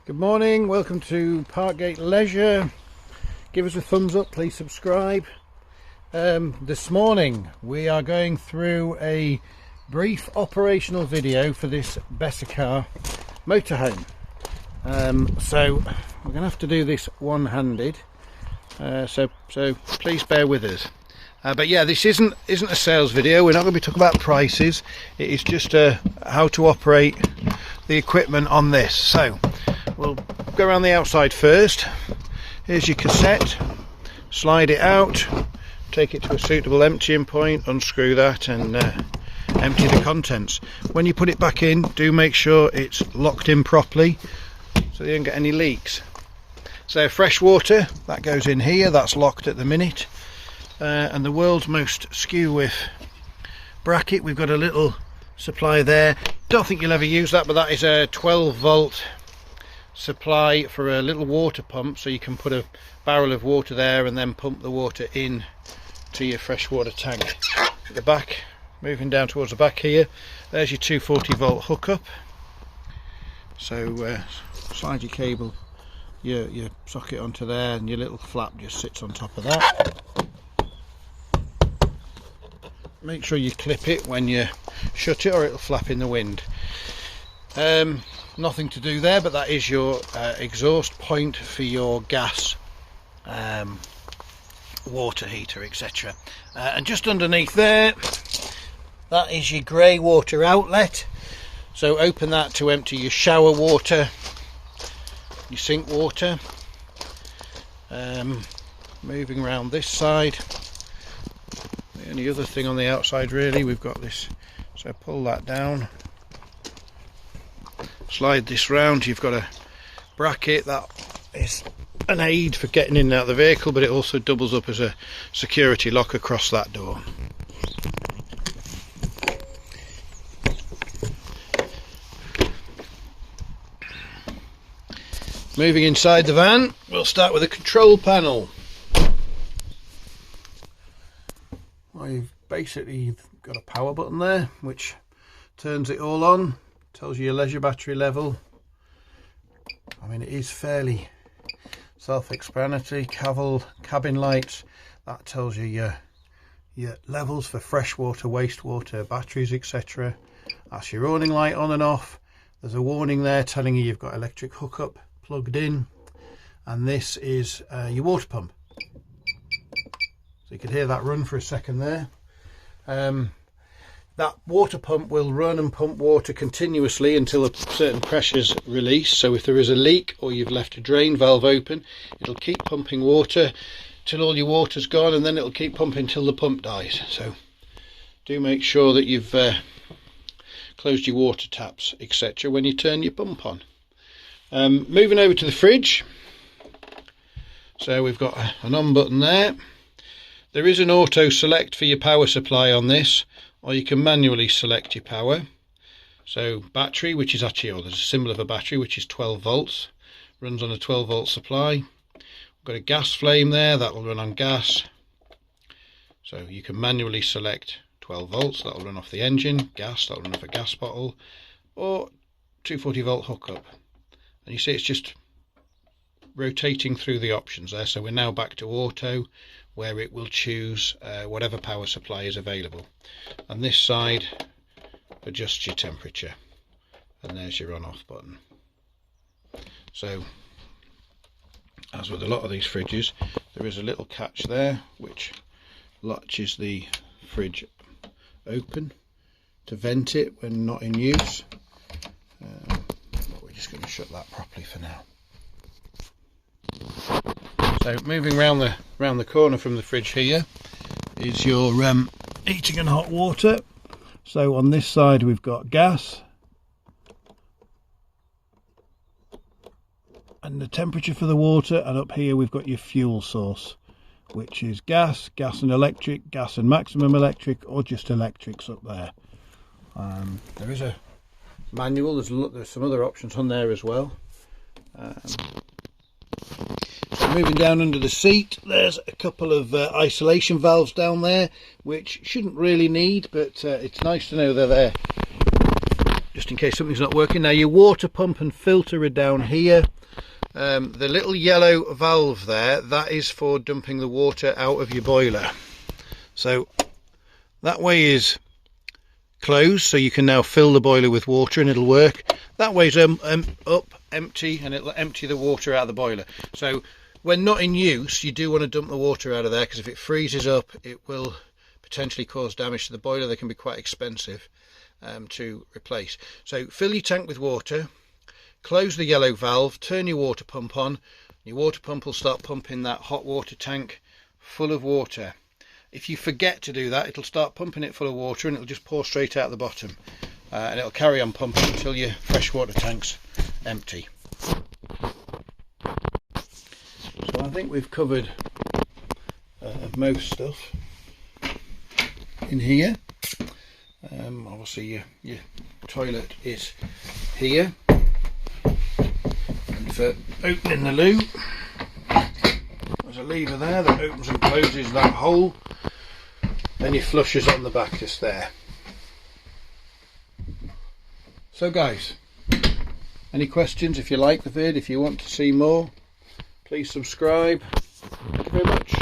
Good morning, welcome to Parkgate Leisure. Give us a thumbs up, please subscribe. This morning we are going through a brief operational video for this Bessacarr motorhome. So we're going to have to do this one-handed, so please bear with us. But yeah, this isn't a sales video. We're not going to be talking about prices. It is just how to operate the equipment on this. So we'll go around the outside first. Here's your cassette. Slide it out, take it to a suitable emptying point, unscrew that and empty the contents. When you put it back in, do make sure it's locked in properly so you don't get any leaks. So fresh water, that goes in here, that's locked at the minute. And the world's most skew-width bracket, we've got a little supply there. Don't think you'll ever use that, but that is a 12-volt supply for a little water pump, so you can put a barrel of water there and then pump the water in to your freshwater tank. At the back, moving down towards the back here, there's your 240-volt hookup. So slide your cable, your socket onto there, and your little flap just sits on top of that. Make sure you clip it when you shut it or it'll flap in the wind. Nothing to do there, but that is your exhaust point for your gas, water heater, etc. And just underneath there, that is your grey water outlet. So open that to empty your shower water, your sink water. Moving around this side, the only other thing on the outside really, we've got this, so pull that down, slide this round. You've got a bracket that is an aid for getting in and out of the vehicle, but it also doubles up as a security lock across that door. Moving inside the van, we'll start with a control panel. Well, you've basically got a power button there which turns it all on, tells you your leisure battery level. I mean, it is fairly self-explanatory. Cabin lights, that tells you your levels for freshwater, wastewater, batteries, etc. That's your awning light on and off. There's a warning there telling you you've got electric hookup plugged in, and this is your water pump. So you could hear that run for a second there. That water pump will run and pump water continuously until a certain pressure is released. So if there is a leak or you've left a drain valve open, it'll keep pumping water till all your water's gone, and then it'll keep pumping till the pump dies. So do make sure that you've closed your water taps, etc. when you turn your pump on. Moving over to the fridge. So we've got an on button there. There is an auto select for your power supply on this, or you can manually select your power. So battery, which is actually, there's a symbol of a battery which is 12 volts, runs on a 12-volt supply. We've got a gas flame there, that will run on gas. So you can manually select 12 volts, that will run off the engine, gas, that will run off a gas bottle, or 240-volt hookup. And you see it's just rotating through the options there. So we're now back to auto, where it will choose whatever power supply is available. And this side adjusts your temperature, and there's your on off button. So as with a lot of these fridges, there is a little catch there which latches the fridge open to vent it when not in use. But we're just going to shut that properly for now. So moving round the corner from the fridge here is your heating and hot water. So on this side we've got gas, and the temperature for the water, and up here we've got your fuel source, which is gas and electric, gas and maximum electric, or just electrics up there. There is a manual, there's some other options on there as well. Moving down under the seat, there's a couple of isolation valves down there, which shouldn't really need, but it's nice to know they're there just in case something's not working. Now your water pump and filter are down here. The little yellow valve there, that is for dumping the water out of your boiler. So that way is closed, so you can now fill the boiler with water and it'll work. That way's up, empty, and it'll empty the water out of the boiler. So when not in use, you do want to dump the water out of there, because if it freezes up, it will potentially cause damage to the boiler. They can be quite expensive to replace. So fill your tank with water, close the yellow valve, turn your water pump on. Your water pump will start pumping that hot water tank full of water. If you forget to do that, it'll start pumping it full of water and it'll just pour straight out the bottom, and it'll carry on pumping until your freshwater tank's empty. So I think we've covered most stuff in here. Obviously your toilet is here, and for opening the loo, there's a lever there that opens and closes that hole. Then your flush is on the back just there. So guys, any questions? If you like the vid, if you want to see more, please subscribe. Thank you very much.